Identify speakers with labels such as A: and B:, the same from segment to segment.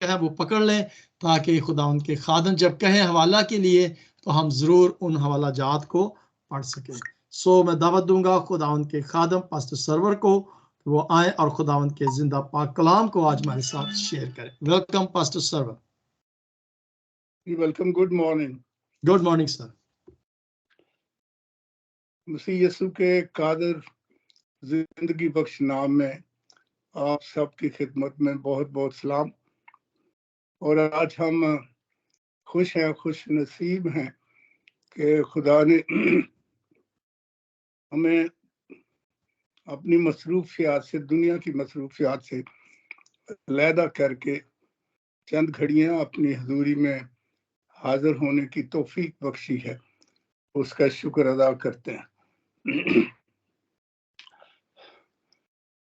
A: ہے وہ پکڑ لیں تاکہ خداوند کے خادم جب کہیں حوالہ کے لیے تو ہم ضرور ان حوالہ جات کو پڑھ سکیں. میں دعوت دوں گا خداوند کے خادم پاسٹر سرور کو کہ وہ آئیں اور خداوند کے زندہ پاک کلام کو آج ہمارے ساتھ شیئر کریں. Welcome pastor Sarwar.
B: Welcome. Good morning.
A: Good morning sir.
B: مسیح یسوع کے قادر زندگی بخش نام میں آپ سب کی خدمت میں بہت بہت سلام. اور آج ہم خوش ہیں، خوش نصیب ہیں کہ خدا نے ہمیں اپنی مصروفیات سے، دنیا کی مصروفیات سے علیحدہ کر کے چند گھڑیاں اپنی حضوری میں حاضر ہونے کی توفیق بخشی ہے. اس کا شکر ادا کرتے ہیں.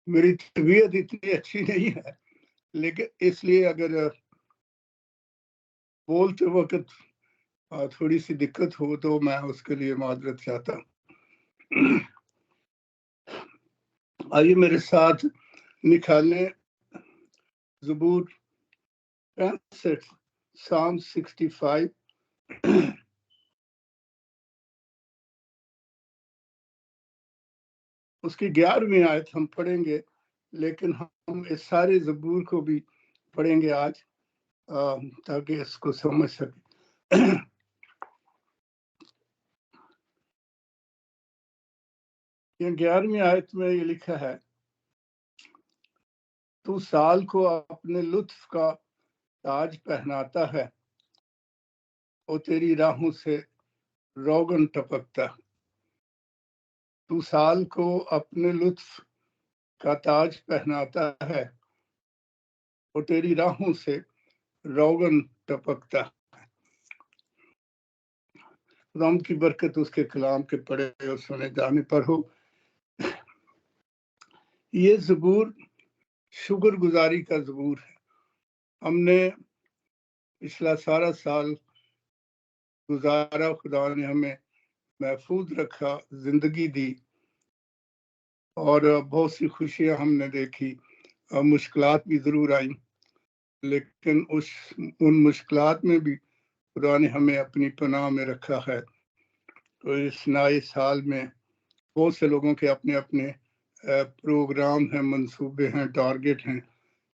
B: میری طبیعت اتنی اچھی نہیں ہے، لیکن اس لیے اگر بولتے وقت تھوڑی سی دقت ہو تو میں اس کے لیے معذرت چاہتا ہوں. آئیے میرے ساتھ نکالیں زبور 65 Psalm 65. اس کی 11ویں آیت ہم پڑھیں گے، لیکن ہم اس سارے زبور کو بھی پڑھیں گے آج تاکہ اس کو سمجھ سکیں. یہ 11ویں آیت میں یہ لکھا ہے، تو سال کو اپنے لطف کا تاج پہناتا ہے اور تیری راہوں سے روغن ٹپکتا. تو سال کو اپنے لطف کا تاج پہناتا ہے اور تیری راہوں سے روغن ٹپکتا. خدا کی برکت اس کے کلام کے پڑھے اور سنے جانے پر ہو. یہ زبور شکر گزاری کا زبور ہے. ہم نے پچھلا سارا سال گزارا، خدا نے ہمیں محفوظ رکھا، زندگی دی اور بہت سی خوشیاں ہم نے دیکھی. مشکلات بھی ضرور آئیں، لیکن ان مشکلات میں بھی خدا نے ہمیں اپنی پناہ میں رکھا ہے. تو اس نئے سال میں بہت سے لوگوں کے اپنے اپنے پروگرام ہیں، منصوبے ہیں، ٹارگٹ ہیں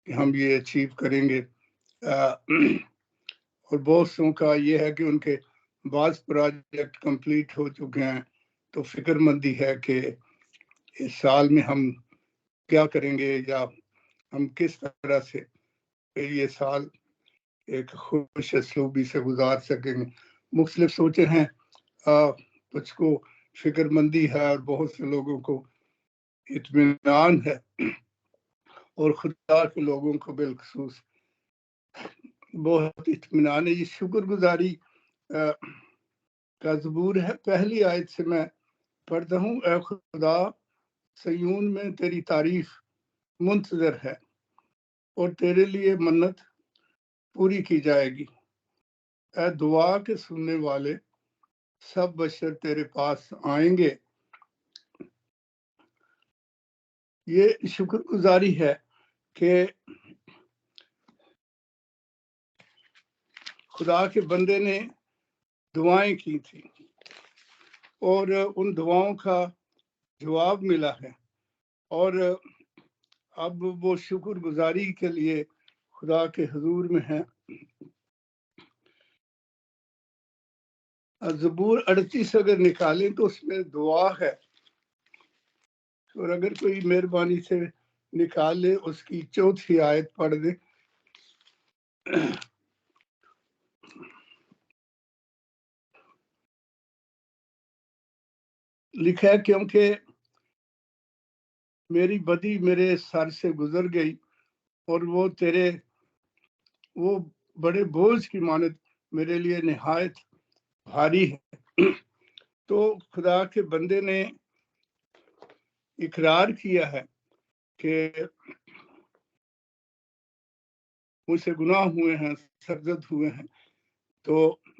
B: کہ ہم یہ اچیو کریں گے. اور بہت سوں کا یہ ہے کہ ان کے بعض پروجیکٹ کمپلیٹ ہو چکے ہیں، تو فکر مندی ہے کہ اس سال میں ہم کیا کریں گے یا ہم کس طرح سے یہ سال ایک خوش اسلوبی سے گزار سکیں گے. مختلف سوچیں ہیں، کچھ کو فکر مندی ہے اور بہت سے لوگوں کو اطمینان ہے، اور خدا کے لوگوں کو بالخصوص بہت اطمینان ہے. یہ شکر گزاری کا زبور ہے. پہلی آیت سے میں پڑھتا ہوں، اے خدا سیون میں تیری تعریف منتظر ہے اور تیرے لیے منت پوری کی جائے گی. اے دعا کے سننے والے، سب بشر تیرے پاس آئیں گے. یہ شکر گزاری ہے کہ خدا کے بندے نے دعائیں کی تھی اور ان دعاؤں کا جواب ملا ہے، اور اب وہ شکر گزاری کے لیے خدا کے حضور میں ہیں. زبور 38 اگر نکالیں تو اس میں دعا ہے، اور اگر کوئی مہربانی سے نکال لے اس کی 4تھی آیت پڑھ دے. لکھا ہے، کیونکہ میری بدی میرے سر سے گزر گئی اور وہ بڑے بوجھ کی مانند میرے لیے نہایت بھاری ہے. تو خدا کے بندے نے اقرار کیا ہے کہ مجھ سے گناہ ہوئے ہیں، سرزد ہوئے ہیں. تو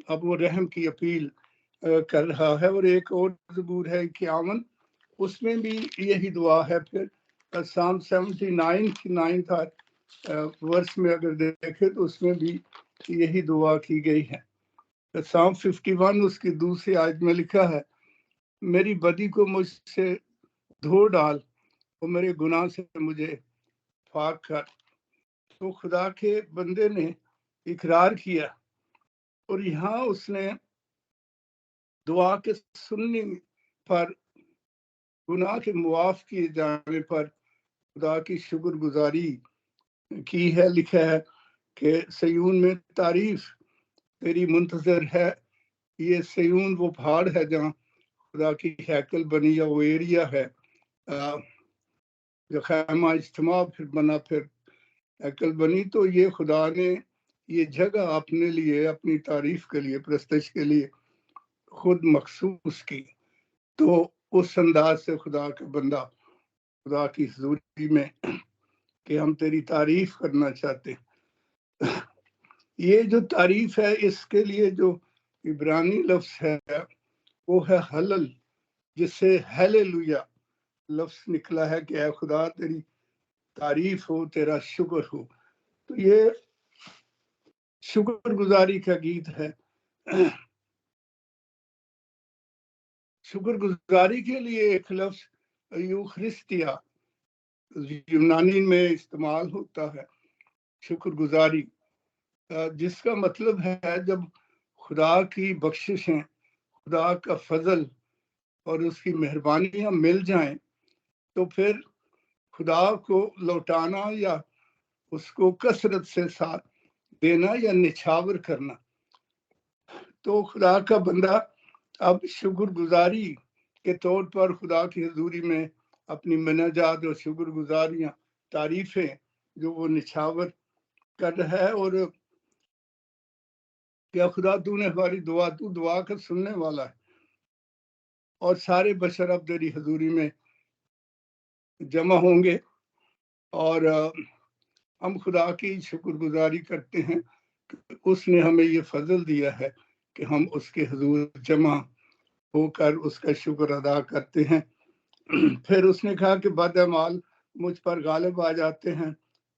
B: اب وہ رحم کی اپیل کر رہا ہے. اور ایک اور زبور ہے 51، اس میں بھی یہی دعا ہے. پھر Psalm 79 کی 9th ورس میں اگر دیکھیں تو اس میں بھی یہی دعا کی گئی ہے. سام 51 اس کی دوسری آیت میں لکھا ہے میری بدی کو مجھ سے دھو ڈال اور میرے گناہ سے مجھے پاک کر. تو خدا کے بندے نے اقرار کیا اور یہاں اس نے دعا کے سننے پر گناہ کے معاف کیے جانے پر خدا کی شکر گزاری کی ہے. لکھا ہے کہ سیون میں تعریف تیری منتظر ہے. یہ سیون وہ پہاڑ ہے جہاں خدا کی ہیکل بنی یا وہ ایریا ہے جو خیمہ اجتماع پھر بنا پھر ہیکل بنی. تو یہ خدا نے یہ جگہ اپنے لیے اپنی تعریف کے لیے پرستش کے لیے خود مخصوص کی. تو اس انداز سے خدا کا بندہ خدا کی حضوری میں کہ ہم تیری تعریف کرنا چاہتے ہیں. یہ جو تعریف ہے اس کے لیے جو عبرانی لفظ ہے وہ ہے حلل جس سے ہیلیلویا لفظ نکلا ہے کہ اے خدا تیری تعریف ہو تیرا شکر ہو. تو یہ شکر گزاری کا گیت ہے. شکر گزاری کے لیے ایک لفظ یوخرستیا یونانی میں استعمال ہوتا ہے شکر گزاری جس کا مطلب ہے جب خدا کی بخششیں خدا کا فضل اور اس کی مہربانیاں مل جائیں تو پھر خدا کو لوٹانا یا اس کو کثرت سے ساتھ دینا یا نچھاور کرنا. تو خدا کا بندہ اب شکر گزاری کے طور پر خدا کی حضوری میں اپنی مناجات اور شکر گزاریاں تعریفیں جو وہ نچھاور کر رہا ہے. اور کیا خدا تو نے ہماری دعا تو دعا کا سننے والا ہے اور سارے بشر اب تیری حضوری میں جمع ہوں گے اور ہم خدا کی شکر گزاری کرتے ہیں کہ اس نے ہمیں یہ فضل دیا ہے کہ ہم اس کے حضور جمع ہو کر اس کا شکر ادا کرتے ہیں. پھر اس نے کہا کہ بد اعمال مجھ پر غالب آ جاتے ہیں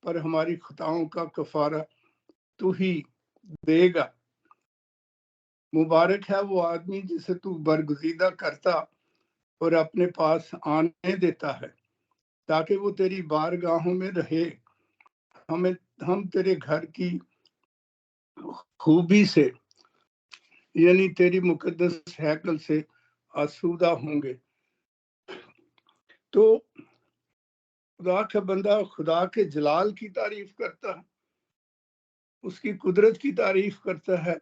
B: پر ہماری خطاؤں کا کفارہ تو ہی دے گا. مبارک ہے وہ آدمی جسے تو برگزیدہ کرتا اور اپنے پاس آنے دیتا ہے تاکہ وہ تیری بارگاہوں میں رہے. ہم تیرے گھر کی خوبی سے یعنی تیری مقدس ہیکل سے آسودہ ہوں گے. تو خدا کا بندہ خدا کے جلال کی تعریف کرتا ہے اس کی قدرت کی تعریف کرتا ہے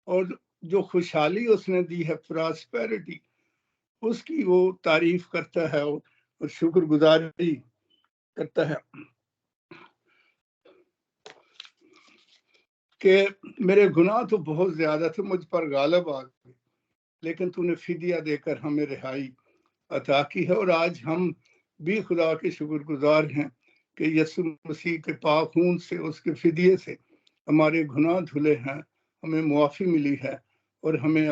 B: اور جو خوشحالی اس نے دی ہے پراسپیرٹی اس کی وہ تعریف کرتا ہے اور شکر گزاری کرتا ہے کہ میرے گناہ تو بہت زیادہ تھے مجھ پر غالب آ گئے لیکن تو نے فدیہ دے کر ہمیں رہائی عطا کی ہے. اور آج ہم بھی خدا کے شکر گزار ہیں کہ یسوع مسیح کے پاک خون سے اس کے فدیے سے ہمارے گناہ دھلے ہیں ہمیں معافی ملی ہے اور ہمیں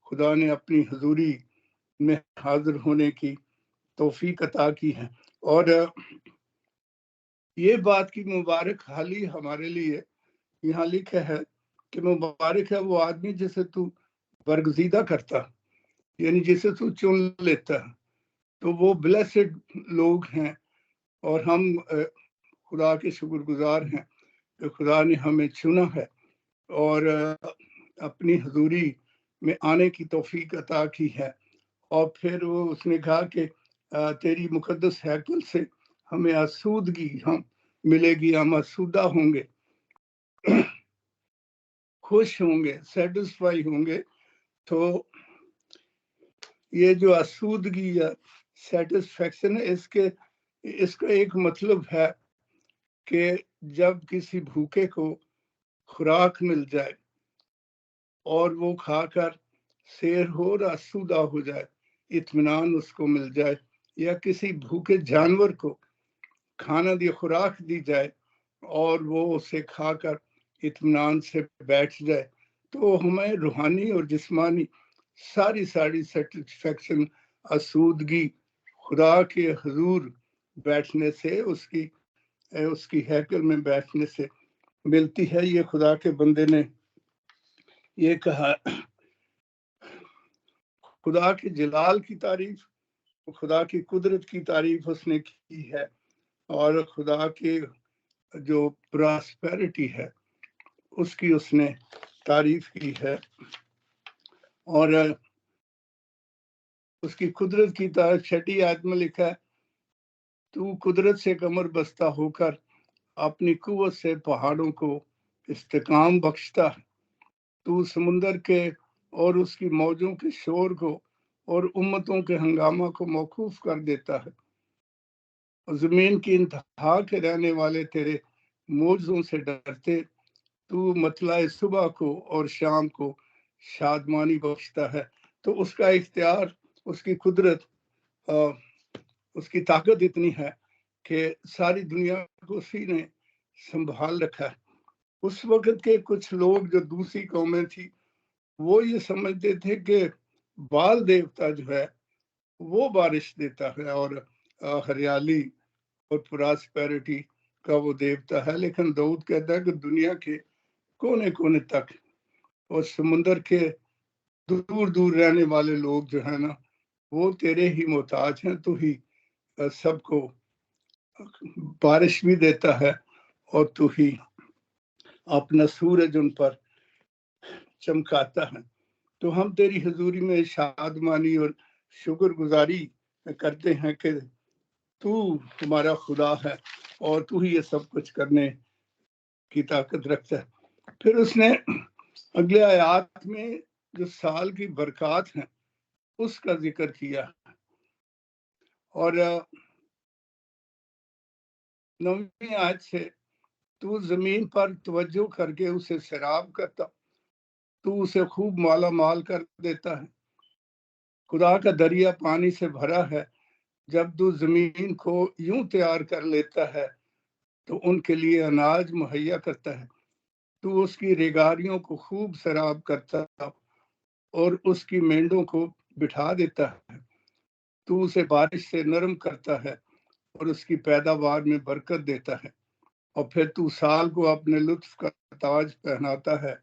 B: خدا نے اپنی حضوری میں حاضر ہونے کی توفیق عطا کی ہے. اور یہ بات کی مبارک حالی ہمارے لیے یہاں لکھا ہے کہ مبارک ہے وہ آدمی جسے تو برگزیدہ کرتا یعنی جسے تو چن لیتا. تو وہ بلیسڈ لوگ ہیں اور ہم خدا کے شکر گزار ہیں کہ خدا نے ہمیں چنا ہے اور اپنی حضوری میں آنے کی توفیق عطا کی ہے. اور پھر وہ اس نے کہا کہ تیری مقدس ہیکل سے ہمیں آسودگی ہم ملے گی ہم آسودہ ہوں گے خوش ہوں گے سیٹسفائی ہوں گے. تو یہ جو آسودگی یا سیٹسفیکشن ہے اس کا ایک مطلب ہے کہ جب کسی بھوکے کو خوراک مل جائے اور وہ کھا کر سیر ہو اور آسودہ ہو جائے اطمینان اس کو مل جائے یا کسی بھوکے جانور کو کھانا دی خوراک دی جائے اور وہ اسے کھا کر اطمینان سے بیٹھ جائے تو ہمیں روحانی اور جسمانی ساری سیٹسفیکشن آسودگی خدا کے حضور بیٹھنے سے اس کی اس کی हैकल में बैठने से मिलती है। ये खुदा के बंदे ने ये कहा, खुदा के जलाल की तारीफ, खुदा की कुदरत की तारीफ उसने की है, और खुदा के जो प्रॉस्पेरिटी है उसकी उसने तारीफ की है। और उसकी कुदरत की तारीफ 6वीं आयत में लिखा है, तू कुदरत से कमर बस्ता होकर अपनी कुव्वत से पहाड़ों को इस्तेकाम बख्शता है। तू समुंदर के और उसकी मौजों के शोर को और उम्मतों के हंगामा को मौकूफ कर देता है। और जमीन की इंतहा के रहने वाले तेरे मौजों से डरते। तू मतला सुबह को और शाम को शादमानी बख्शता है। तो उसका इख्तियार, उसकी कुदरत, उसकी ताकत इतनी है कि सारी दुनिया को उसी ने संभाल रखा है। उस वक्त के कुछ लोग जो दूसरी कौमें थी, वो ये समझते थे कि बाल देवता जो है वो बारिश देता है और हरियाली और प्रॉस्पेरिटी का वो देवता है। लेकिन दाऊद कहता है कि दुनिया के कोने कोने तक और समुंदर के दूर दूर रहने वाले लोग जो है ना, वो तेरे ही मोहताज हैं। तू ही सबको बारिश भी देता है और तू ही अपना सूरज उन पर चमकाता है। तो हम तेरी हजूरी में शादमानी और शुक्रगुजारी करते हैं कि तू हमारा खुदा है और तू ही ये सब कुछ करने की ताकत रखता है। फिर उसने अगले आयत में जो साल की बरकत है उसका जिक्र किया, और 9वीं आयत से, तू जमीन पर तवज्जो करके उसे सैराब करता, तू उसे खूब माला माल कर देता है। खुदा का दरिया पानी से भरा है। जब तू जमीन को यूं तैयार कर लेता है तो उनके लिए अनाज मुहैया करता है। तू उसकी रेगारियों को खूब सैराब करता और उसकी मेंढों को बिठा देता है। तू उसे बारिश से नरम करता है और उसकी पैदावार में बरकत देता है। और फिर तू साल को अपने लुत्फ का ताज पहनाता है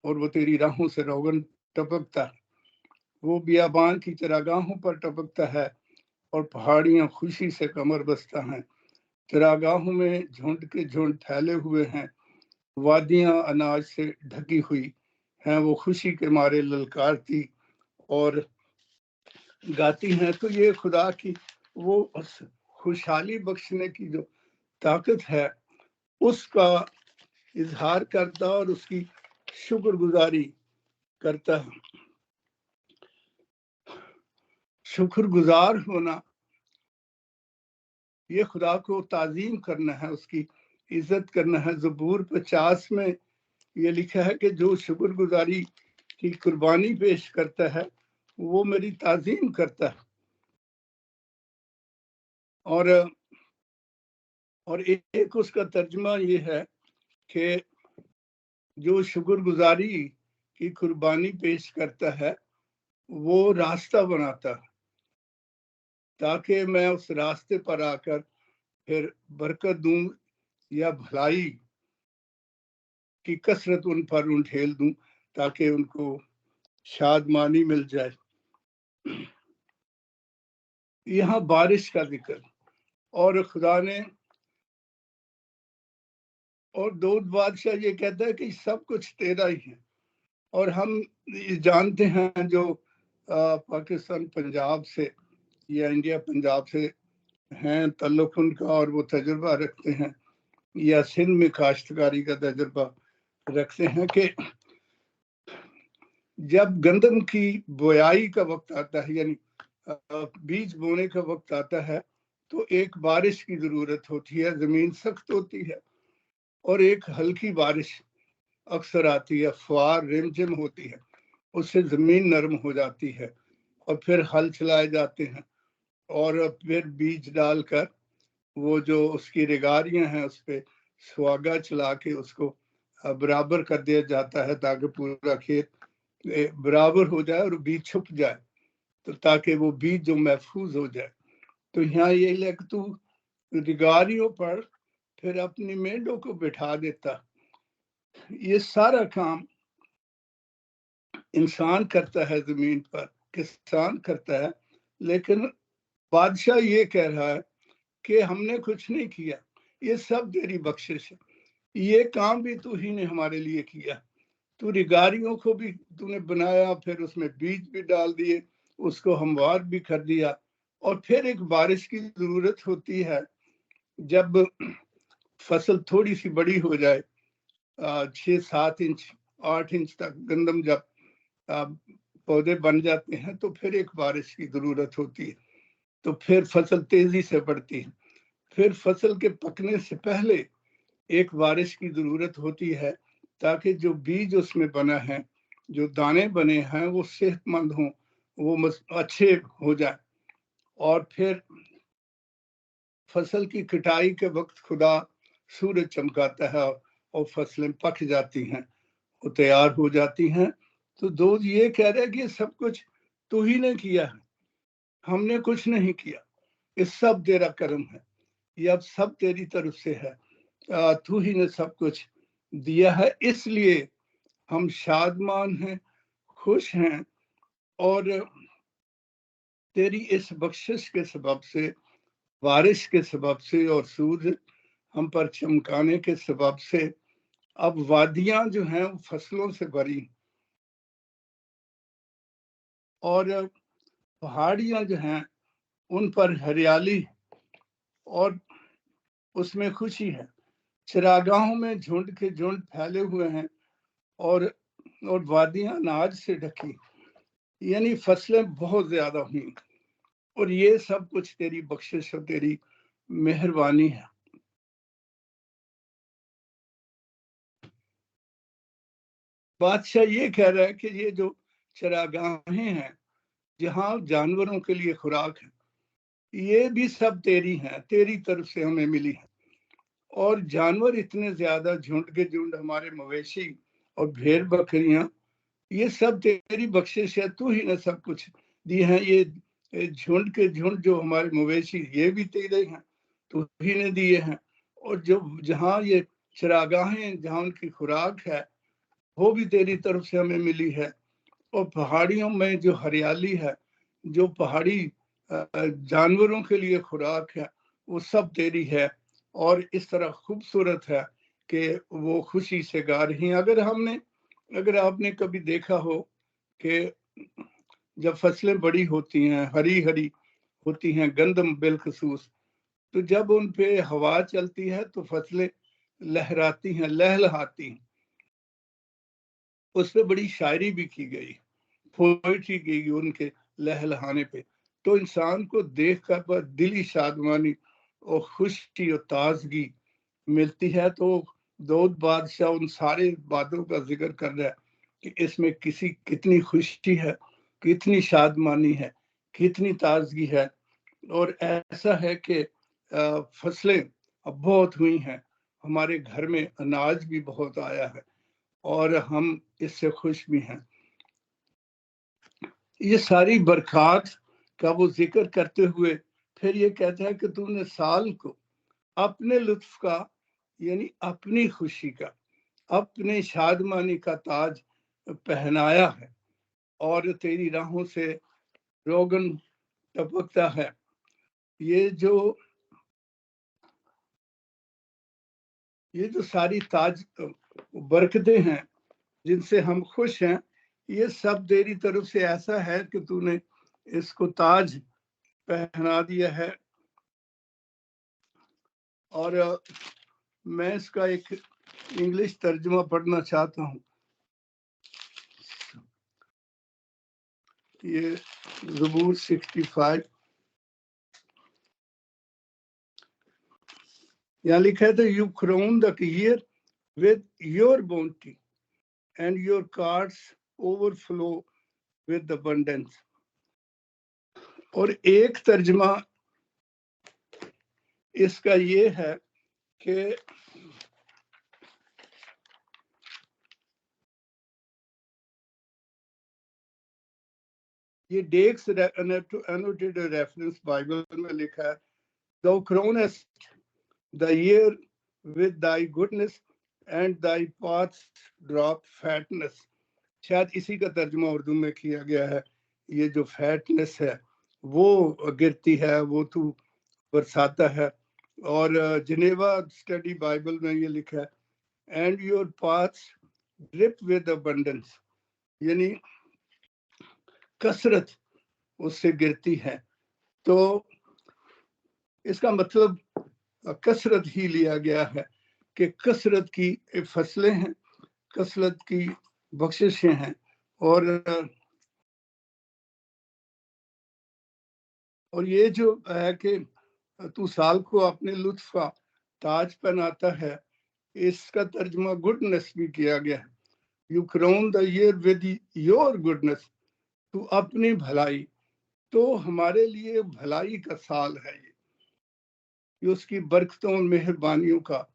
B: और वो तेरी राहों से रोगन टपकता है। वो बियाबान की चरागाहों पर टपकता है और पहाड़ियां खुशी से कमर बस्ता हैं। चरागाहों में झुंड के झुंड फैले हुए हैं, वादियां अनाज से ढकी हुई हैं। वो खुशी के मारे ललकारती और गाती हैं। तो ये खुदा की वो खुशहाली बख्शने की जो ताकत है उसका इजहार करता और उसकी शुक्रगुजारी करता है। शुक्रगुजार होना, ये खुदा को ताजीम करना है, उसकी इज्जत करना है। ज़बूर 50 में ये लिखा है कि जो शुक्रगुजारी की कुर्बानी पेश करता है वो मेरी ताजीम करता है। और एक उसका तर्जुमा ये है कि जो शुक्रगुजारी की कुर्बानी पेश करता है वो रास्ता बनाता है, ताकि मैं उस रास्ते पर आकर फिर बरकत दूं या भलाई की कसरत उन पर उंडेल दूं, ताकि उनको शादमानी मिल जाए। यहाँ बारिश का जिक्र, और खुदा ने, और दाऊद बादशाह ये कहता है कि सब कुछ तेरा ही है। और हम जानते हैं जो पाकिस्तान पंजाब से या इंडिया पंजाब से हैं तल्लुक उनका, और वो तजुर्बा रखते हैं या सिंध में काश्तकारी का तजुर्बा रखते हैं कि जब गंदम की बोआई का वक्त आता है, यानी बीज बोने का वक्त आता है, तो एक बारिश की जरूरत होती है। जमीन सख्त होती है और एक हल्की बारिश अक्सर आती है, फुआर रिमझिम होती है, उससे जमीन नरम हो जाती है और फिर हल चलाए जाते हैं और फिर बीज डालकर वो जो उसकी रेगारियां हैं उस पर सुहागा चला के उसको बराबर कर दिया जाता है, ताकि पूरा खेत बराबर हो जाए और बीज छुप जाए, तो ताकि वो बीज जो महफूज हो जाए। तो यहाँ ये तू रेगारियों पर फिर अपनी मेंढों को बिठा देता। ये सारा काम इंसान करता है, जमीन पर किसान करता है, लेकिन बादशाह ये कह रहा है कि हमने कुछ नहीं किया, ये सब तेरी बख्शिश है, ये काम भी तू ही ने हमारे लिए किया। तू रिगारियों को भी तूने बनाया, फिर उसमें बीज भी डाल दिए, उसको हमवार भी कर दिया, और फिर एक बारिश की जरूरत होती है जब फसल थोड़ी सी बड़ी हो जाए, 6-7 इंच 8 इंच तक गंदम जब पौधे बन जाते हैं, तो फिर एक बारिश की जरूरत होती है, तो फिर फसल तेजी से बढ़ती है। फिर फसल के पकने से पहले एक बारिश की जरूरत होती है, ताकि जो बीज उसमें बना है, जो दाने बने हैं, वो सेहतमंद हों, वो अच्छे हो जाए। और फिर फसल की कटाई के वक्त खुदा सूरज चमकाता है और फसलें पक जाती हैं, वो तैयार हो जाती हैं। तो दोस्त ये कह रहे हैं कि सब कुछ तू ही ने किया है, हमने कुछ नहीं किया, ये सब तेरा कर्म है, ये अब सब तेरी तरफ से है, तू ही ने सब कुछ दिया है, इसलिए हम शादमान हैं, खुश हैं। और तेरी इस बख्शिश के सबब से, बारिश के सबब से और सूरज हम पर चमकाने के सबब से अब वादियां जो हैं फसलों से भरी, और पहाड़ियां जो हैं उन पर हरियाली और उसमें खुशी है। चरागाहों में झुंड के झुंड फैले हुए हैं, और वादियां अनाज से ढकी, यानी फसलें बहुत ज्यादा हुई, और ये सब कुछ तेरी बख्शिश और तेरी मेहरबानी है। बादशाह ये कह रहा है कि ये जो चरागाहें हैं जहां जानवरों के लिए खुराक है, ये भी सब तेरी हैं, तेरी तरफ से हमें मिली है। और जानवर इतने ज्यादा, झुंड के झुंड हमारे मवेशी और भेड़ बकरियां, ये सब तेरी बख्शिश है, तू ही ने सब कुछ दिए हैं। ये झुंड के झुंड जो हमारे मवेशी, ये भी तेरे हैं, तू ही ने दिए हैं। और जो जहाँ ये चरागाहें, जहाँ उनकी खुराक है, वो भी तेरी तरफ से हमें मिली है। और पहाड़ियों में जो हरियाली है, जो पहाड़ी जानवरों के लिए खुराक है, वो सब तेरी है, और इस तरह खूबसूरत है कि वो खुशी से गा रही हैं। अगर आपने कभी देखा हो कि जब फसलें बड़ी होती हैं, हरी हरी होती हैं, गंदम बिलखसूस, तो जब उन पे हवा चलती है तो फसलें लहराती हैं, लहलहाती हैं। उस पर बड़ी शायरी भी की गई, पोइट्री की गई उनके लहलहाने पे। तो इंसान को देख कर दिली शादमानी और खुशी और ताजगी मिलती है। तो दाऊद बादशाह उन सारे बातों का जिक्र कर रहा है कि इसमें कितनी खुशी है, कितनी शादमानी है, कितनी ताजगी है। और ऐसा है कि फसलें अब बहुत हुई हैं, हमारे घर में अनाज भी बहुत आया है, और हम इससे खुश भी हैं। ये सारी बरकत का वो जिक्र करते हुए फिर ये कहता है कि तूने साल को अपने लुत्फ का, यानी अपनी खुशी का, अपने शादमानी का ताज पहनाया है, और तेरी राहों से रोगन टपकता है। ये जो सारी ताज बरकतें हैं जिनसे हम खुश हैं, ये सब तेरी तरफ से ऐसा है कि तूने इसको ताज पहना दिया है। और मैं इसका एक इंग्लिश तर्जुमा पढ़ना चाहता हूँ। ये ज़बूर 65, यहाँ लिखा है, you crown the year with your bounty and your cards overflow with abundance. और एक तर्जमा इसका ये है कि ये डेक्स एनोटेटेड रेफरेंस बाइबल में लिखा है, thou crownest the year with thy goodness and thy paths drop fatness. शायद इसी का तर्जुमा उर्दू में किया गया है, ये जो फैटनेस है वो गिरती है, वो तू बरसाता है। और जिनेवा स्टडी बाइबल में ये लिखा है, and your paths drip with abundance, यानी कसरत उससे गिरती है। तो इसका मतलब कसरत ही लिया गया है कि कसरत की फसलें हैं, कसरत की बख्शिशें हैं। और ये जो है कि तू साल को अपने लुत्फ का ताज पहनाता है, इसका तर्जुमा गुडनेस भी किया गया है। You crown the year with your goodness, तू अपनी भलाई, तो हमारे लिए भलाई का साल है ये उसकी बरकतों और मेहरबानियों का।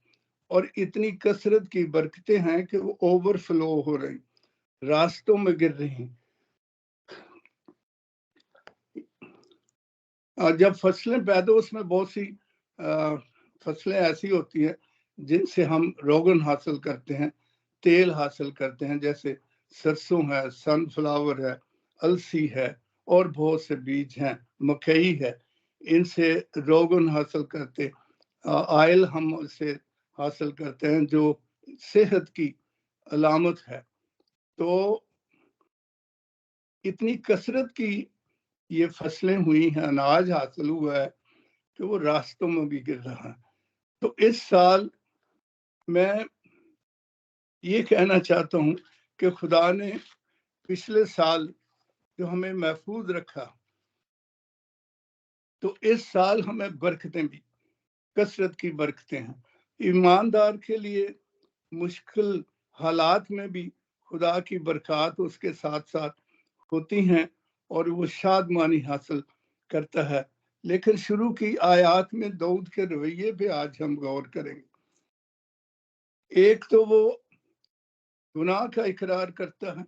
B: और इतनी कसरत की बरकतें हैं कि वो ओवरफ्लो हो रही, रास्तों में गिर रही हैं। जब फसलें पैदा, उसमें बहुत सी फसलें ऐसी होती हैं जिनसे हम रोगन हासिल करते हैं, तेल हासिल करते हैं, जैसे सरसों है, सनफ्लावर है, अलसी है और बहुत से बीज हैं, मकई है, इनसे रोगन हासिल करते, ऑयल हम उससे हासिल करते हैं जो सेहत की अलामत है। तो इतनी कसरत की ये फसलें हुई हैं, अनाज हासिल हुआ है कि वो रास्तों में भी गिर रहा है। तो इस साल मैं ये कहना चाहता हूँ कि खुदा ने पिछले साल जो हमें महफूज रखा, तो इस साल हमें बरकतें भी, कसरत की बरकतें हैं। ईमानदार के लिए मुश्किल हालात में भी खुदा की बरकत उसके साथ साथ होती हैं और वो शादमानी हासिल करता है। लेकिन शुरू की आयत में दाऊद के रवैये पे आज हम गौर करेंगे। एक तो वो गुनाह का इकरार करता है,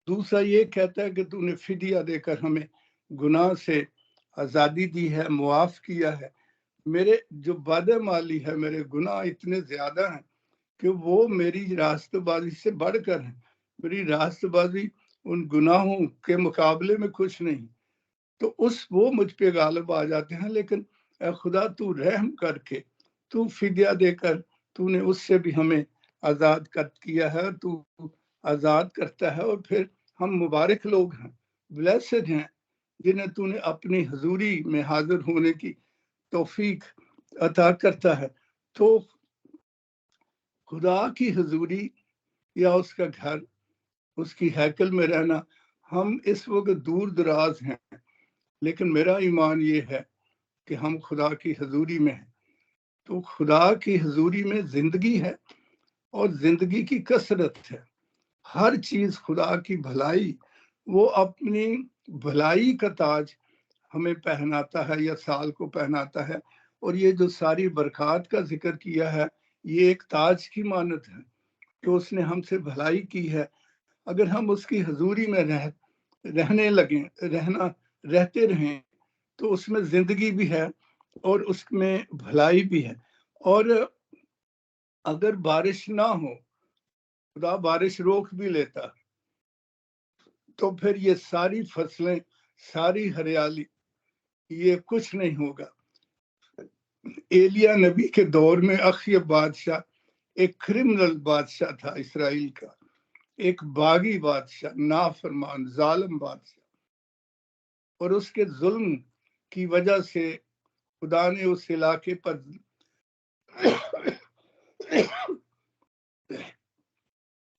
B: दूसरा ये कहता है कि तूने फिदिया देकर हमें गुनाह से आज़ादी दी है, मुआफ किया है। मेरे जो बदमाली है, मेरे गुनाह इतने ज्यादा हैं कि वो मेरी रास्तबाजी से बढ़कर है। मेरी रास्तबाजी उन गुनाहों के मुकाबले में कुछ नहीं, तो वो मुझ पे गालिब आ जाते हैं। लेकिन खुदा तू रहम करके, तू फिदिया देकर तूने उससे भी हमें आज़ाद कर किया है, तू आज़ाद करता है। और फिर हम मुबारक लोग हैं, ब्लेस्ड हैं, जिन्हें तूने अपनी हजूरी में हाजिर होने की तौफीक अता करता है। तो खुदा की हजूरी या उसका घर, उसकी हैकल में रहना, हम इस वक्त दूर दराज हैं, लेकिन मेरा ईमान ये है कि हम खुदा की हजूरी में हैं। तो खुदा की हजूरी में जिंदगी है और जिंदगी की कसरत है। हर चीज खुदा की भलाई, वो अपनी भलाई का ताज हमें पहनाता है या साल को पहनाता है। और ये जो सारी बरकत का जिक्र किया है, ये एक ताज की मानत है कि उसने हमसे भलाई की है। अगर हम उसकी हजूरी में रहने लगे, रहते रहें, तो उसमें जिंदगी भी है और उसमें भलाई भी है। और अगर बारिश ना हो, खुदा बारिश रोक भी लेता, तो फिर ये सारी फसलें, सारी हरियाली, ये कुछ नहीं होगा। एलिया नबी के दौर में अखियब बादशाह एक क्रिमिनल बादशाह था इसराइल का, एक बागी बादशाह, नाफरमान जालिम बादशाह। और उसके जुल्म की वजह से खुदा ने उस इलाके पर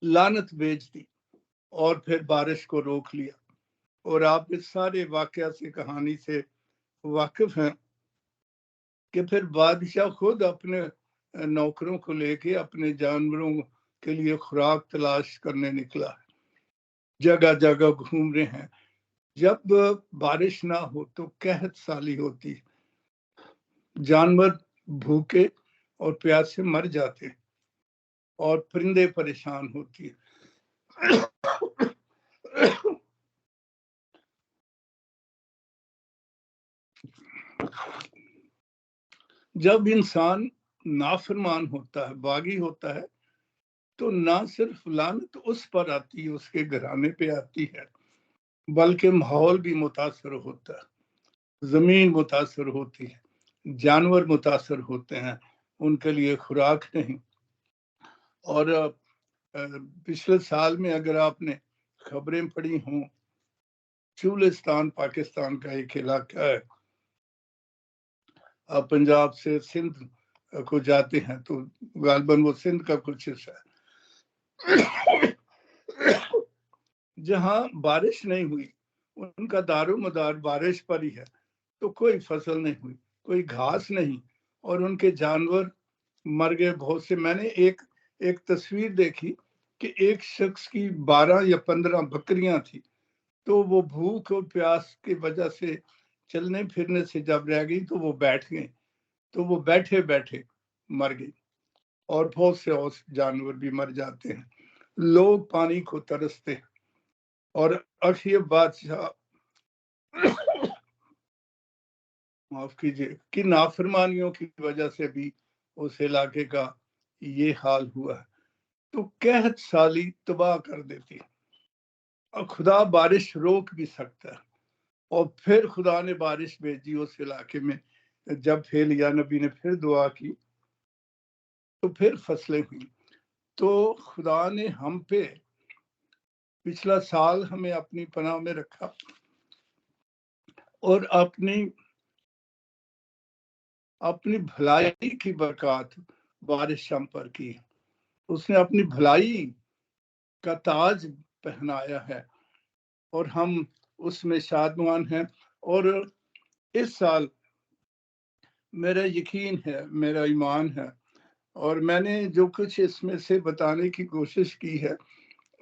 B: लानत भेज दी और फिर बारिश को रोक लिया। और आप इस सारे वाकया से, कहानी से वाकिफ हैं कि फिर बादशाह खुद अपने नौकरों को लेके अपने जानवरों के लिए खुराक तलाश करने निकला है, जगह जगह घूम रहे हैं। जब बारिश ना हो तो कहत साली होती है, जानवर भूखे और प्यास से मर जाते और परिंदे परेशान होती है। जब इंसान नाफरमान होता है, बागी होता है, तो ना सिर्फ लानत उस पर आती है, उसके घराने पे आती है, बल्कि माहौल भी मुतासर होता है, जमीन मुतासर होती है, जानवर मुतासर होते हैं, उनके लिए खुराक नहीं। और पिछले साल में अगर आपने खबरें पढ़ी हों, चूलिस्तान पाकिस्तान का एक इलाका है, आप पंजाब से सिंध को जाते हैं तो गालबन वो सिंध का कुछ हिस्सा है, जहां बारिश नहीं हुई, उनका दारो मदार बारिश पर ही है, तो कोई फसल नहीं हुई, कोई घास नहीं, और उनके जानवर मर गए बहुत से। मैंने एक तस्वीर देखी कि एक शख्स की 12 या 15 बकरियां थी, तो वो भूख और प्यास की वजह से चलने फिरने से जब रह गई तो वो बैठ गए, तो वो बैठे बैठे मर गई। और बहुत से और जानवर भी मर जाते हैं, लोग पानी को तरसते हैं। और अखिय बादशाह माफ कीजिए कि नाफरमानियों की वजह से भी उस इलाके का ये हाल हुआ है। तो कहत साली तबाह कर देती है, और खुदा बारिश रोक भी सकता है। और फिर खुदा ने बारिश भेजी उस इलाके में, जब एलिय्याह नबी ने फिर दुआ की तो फिर फसलें हुई। तो खुदा ने हम पे पिछला साल हमें अपनी पनाह में रखा और अपनी भलाई की बरकत बारिश हम पर की। उसने अपनी भलाई का ताज पहनाया है और हम उसमें शादमान हैं। और इस साल मेरा यकीन है, मेरा ईमान है, और मैंने जो कुछ इसमें से बताने की कोशिश की है,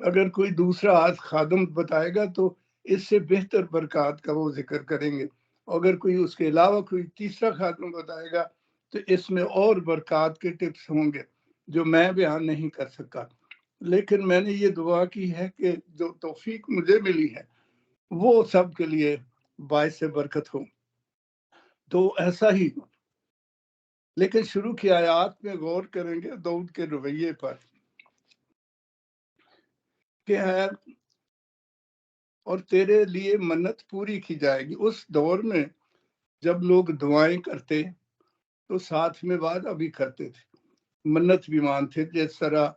B: अगर कोई दूसरा आज खादम बताएगा तो इससे बेहतर बरकत का वो जिक्र करेंगे। अगर कोई उसके अलावा कोई तीसरा खादम बताएगा तो इसमें और बरकत के टिप्स होंगे जो मैं बयान नहीं कर सका। लेकिन मैंने ये दुआ की है कि जो तौफीक मुझे मिली है वो सबके लिए बाइस से बरकत हो। तो ऐसा ही, लेकिन शुरू की आयत में गौर करेंगे दाऊद के रवैये पर कि है और तेरे लिए मन्नत पूरी की जाएगी। उस दौर में जब लोग दुआएं करते तो साथ में वादा भी करते थे, मन्नत भी मानते। जिस तरह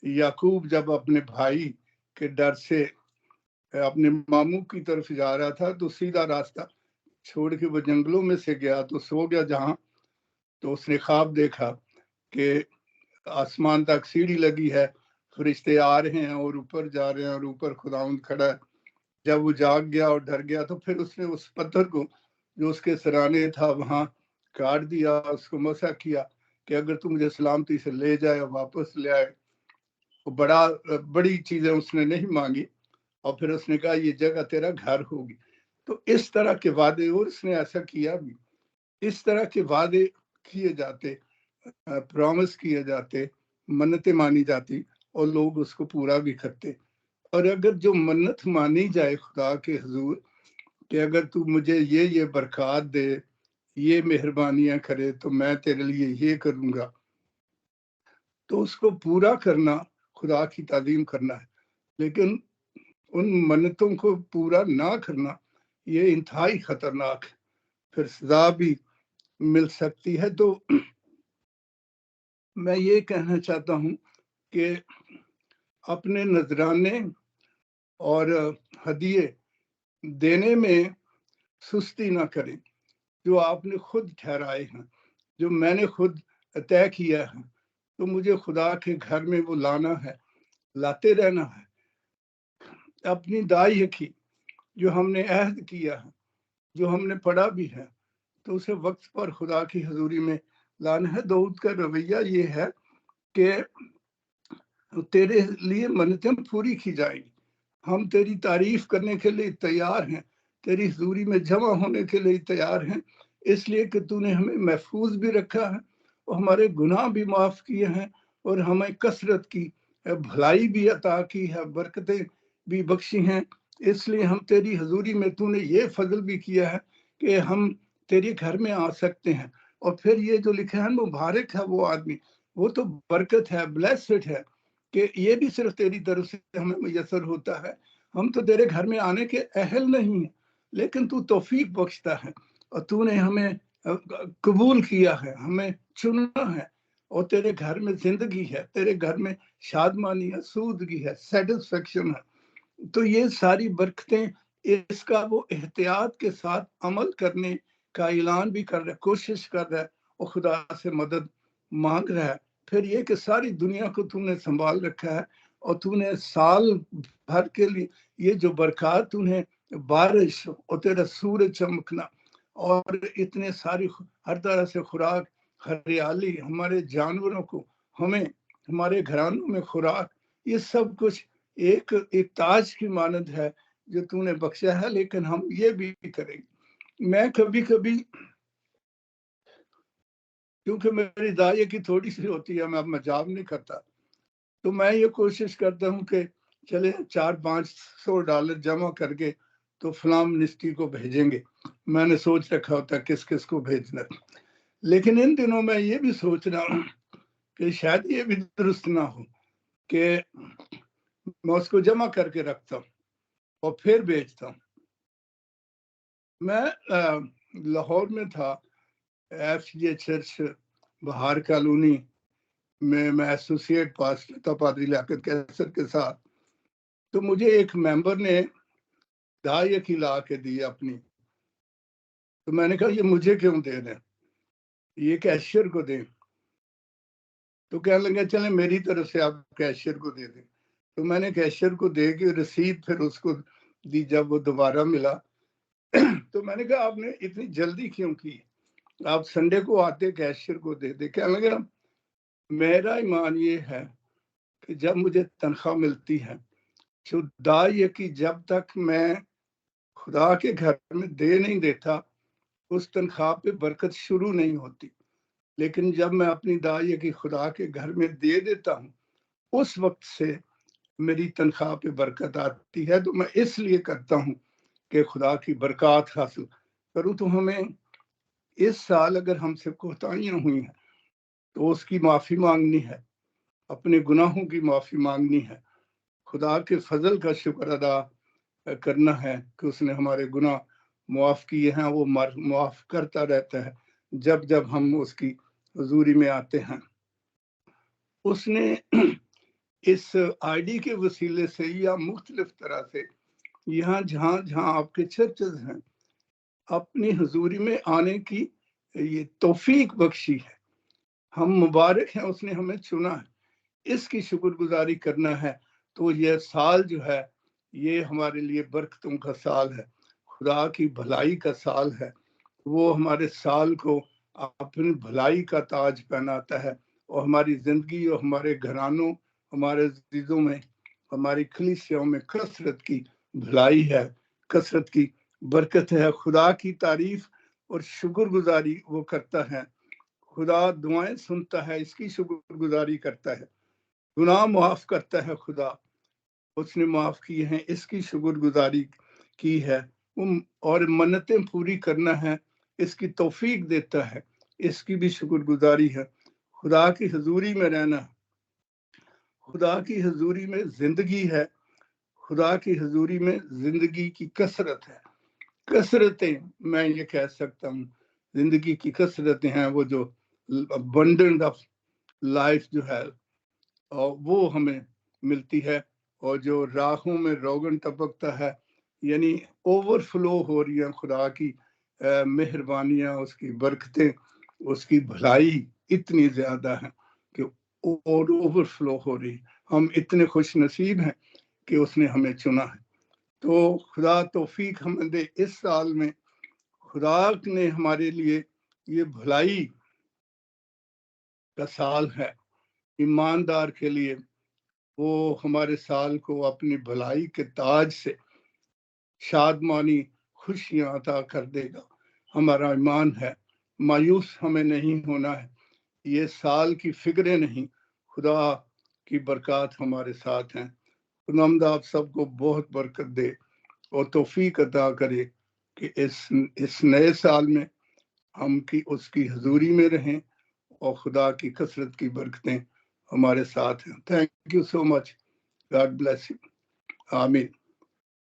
B: याकूब जब अपने भाई के डर से अपने मामू की तरफ जा रहा था तो सीधा रास्ता छोड़ के वो जंगलों में से गया, तो सो गया जहां, तो उसने ख्वाब देखा कि आसमान तक सीढ़ी लगी है, फरिश्ते आ रहे हैं और ऊपर जा रहे हैं और ऊपर खुदावंद खड़ा है। जब वो जाग गया और डर गया तो फिर उसने उस पत्थर को जो उसके सराने था वहां काट दिया, उसको मसा किया कि अगर तू मुझे सलामती से ले जाए और वापस ले आए। वो बड़ी चीजें उसने नहीं मांगी, और फिर उसने कहा ये जगह तेरा घर होगी। तो इस तरह के वादे, और उसने ऐसा किया भी, इस तरह के वादे किए जाते, प्रॉमिस किए जाते, मन्नतें मानी जाती और लोग उसको पूरा भी करते। और अगर जो मन्नत मानी जाए खुदा के हुजूर कि अगर तू मुझे ये बरकत दे, ये मेहरबानियां करे तो मैं तेरे लिए ये करूंगा, तो उसको पूरा करना खुदा की ताज़ीम करना है। लेकिन उन मन्नतों को पूरा ना करना ये इंतहाई खतरनाक है, फिर सजा भी मिल सकती है। तो मैं ये कहना चाहता हूं कि अपने नजराने और हदिये देने में सुस्ती ना करें, जो आपने खुद ठहराए हैं, जो मैंने खुद तय किया है, तो मुझे खुदा के घर में वो लाना है, लाते रहना है। अपनी दाई की जो हमने अहद किया है, जो हमने पढ़ा भी है, तो उसे वक्त पर खुदा की हजूरी में लाना है। दाऊद का रवैया ये है कि तेरे लिए मन्नतें पूरी की जाएगी, हम तेरी तारीफ करने के लिए तैयार हैं, तेरी हजूरी में जमा होने के लिए तैयार हैं, इसलिए कि तूने हमें महफूज भी रखा है और हमारे गुनाह भी माफ किए हैं और हमें कसरत की भलाई भी अता की है, बरकतें भी बख्शी हैं। इसलिए हम तेरी हजूरी में, तूने ये फजल भी किया है कि हम तेरे घर में आ सकते हैं। اور پھر یہ جو لکھا ہے مبارک ہے وہ آدمی، وہ تو برکت ہے، بلیسڈ ہے کہ یہ بھی صرف تیری طرف سے ہمیں میسر ہوتا ہے. ہم تو تیرے گھر میں آنے کے اہل نہیں ہیں، لیکن تو توفیق بخشتا ہے اور تو نے ہمیں قبول کیا ہے، ہمیں چنا ہے، اور تیرے گھر میں زندگی ہے، تیرے گھر میں شادمانی ہے، سودگی ہے، سیٹسفیکشن ہے. تو یہ ساری برکتیں، اس کا وہ احتیاط کے ساتھ عمل کرنے کا اعلان بھی کر رہا ہے، کوشش کر رہا ہے اور خدا سے مدد مانگ رہا ہے. پھر یہ کہ ساری دنیا کو تو نے سنبھال رکھا ہے اور تو نے سال بھر کے لیے یہ جو برکات تو نے، بارش اور تیرا سورج چمکنا اور اتنے ساری ہر طرح سے خوراک، ہریالی، ہمارے جانوروں کو، ہمیں ہمارے گھرانوں میں خوراک، یہ سب کچھ ایک تاج کی مانند ہے جو تو نے بخشا ہے. لیکن ہم یہ بھی کریں گے. میں کبھی کبھی، کیونکہ میری دائیں کی تھوڑی سی ہوتی ہے، میں اب مجاب نہیں کرتا، تو میں یہ کوشش کرتا ہوں کہ چلے $400-500 جمع کر کے تو فلاں منسٹری کو بھیجیں گے. میں نے سوچ رکھا ہوتا ہے کس کس کو بھیجنا. لیکن ان دنوں میں یہ بھی سوچ رہا ہوں کہ شاید یہ بھی درست نہ ہو کہ میں اس کو جمع کر کے رکھتا ہوں اور پھر بیچتا ہوں. میں لاہور میں تھا، FGA چرچ بہار کالونی میں ایسوسیٹ پاسٹر تھا پادری لیاقت کیسر کے ساتھ. تو مجھے ایک ممبر نے دائیں کی لا کے دی اپنی. تو میں نے کہا یہ مجھے کیوں دے دیں، یہ کیشیئر کو دیں. تو کہنے لگا چلیں میری طرف سے آپ کیشیئر کو دے دیں. تو میں نے کیشیئر کو دے کے رسید پھر اس کو دی. جب وہ دوبارہ ملا تو میں نے کہا آپ نے اتنی جلدی کیوں کی، آپ سنڈے کو آتے کیشیئر کو دے دے. کہنے لگا میرا ایمان یہ ہے کہ جب مجھے تنخواہ ملتی ہے، خدا یہ کہ جب تک میں خدا کے گھر میں دے نہیں دیتا اس تنخواہ پہ برکت شروع نہیں ہوتی. لیکن جب میں اپنی دائیں کی خدا کے گھر میں دے دیتا ہوں اس وقت سے میری تنخواہ پہ برکت آتی ہے. تو میں اس لیے کرتا ہوں کہ خدا کی برکات حاصل کروں. تو ہمیں اس سال اگر ہم سے کوتاہیاں ہوئی ہیں تو اس کی معافی مانگنی ہے، اپنے گناہوں کی معافی مانگنی ہے، خدا کے فضل کا شکر ادا کرنا ہے کہ اس نے ہمارے گناہ معاف کیے ہیں. وہ معاف کرتا رہتا ہے جب جب ہم اس کی حضوری میں آتے ہیں. اس نے اس ID کے وسیلے سے یا مختلف طرح سے یہاں جہاں آپ کے چرچز ہیں اپنی حضوری میں آنے کی یہ توفیق بخشی ہے. ہم مبارک ہیں، اس نے ہمیں چنا ہے، اس کی شکر گزاری کرنا ہے. تو یہ سال جو ہے یہ ہمارے لیے برکتوں کا سال ہے، خدا کی بھلائی کا سال ہے. وہ ہمارے سال کو اپنی بھلائی کا تاج پہناتا ہے اور ہماری زندگی اور ہمارے گھرانوں، ہمارے عزیزوں میں، ہماری کلیسیوں میں کثرت کی بھلائی ہے، کثرت کی برکت ہے. خدا کی تعریف اور شکر گزاری وہ کرتا ہے. خدا دعائیں سنتا ہے، اس کی شکر گزاری کرتا ہے. گناہ معاف کرتا ہے خدا، اس نے معاف کیے ہیں، اس کی شکر گزاری کی ہے. اور منتیں پوری کرنا ہے، اس کی توفیق دیتا ہے، اس کی بھی شکر گزاری ہے. خدا کی حضوری میں رہنا، خدا کی حضوری میں زندگی ہے، خدا کی حضوری میں زندگی کی کثرت ہے. کثرتیں میں یہ کہہ سکتا ہوں، زندگی کی کثرتیں ہیں وہ جو abundant of life جو ہے اور وہ ہمیں ملتی ہے. اور جو راہوں میں روغن ٹپکتا ہے، یعنی اوور فلو ہو رہی ہیں خدا کی مہربانیاں، اس کی برکتیں، اس کی بھلائی اتنی زیادہ ہیں کہ اور اوور فلو ہو رہی. ہم اتنے خوش نصیب ہیں کہ اس نے ہمیں چنا ہے. تو خدا توفیق ہمیں دے. اس سال میں خدا نے ہمارے لیے یہ بھلائی کا سال ہے. ایماندار کے لیے وہ ہمارے سال کو اپنی بھلائی کے تاج سے شادمانی خوشیاں عطا کر دے گا. ہمارا ایمان ہے، مایوس ہمیں نہیں ہونا ہے. یہ سال کی فکریں نہیں، خدا کی برکات ہمارے ساتھ ہیں. خداوند آپ سب کو بہت برکت دے اور توفیق عطا کرے کہ اس نئے سال میں ہم اس کی حضوری میں رہیں اور خدا کی کثرت کی برکتیں ہمارے ساتھ ہیں. Thank you so much. God bless you. آمین.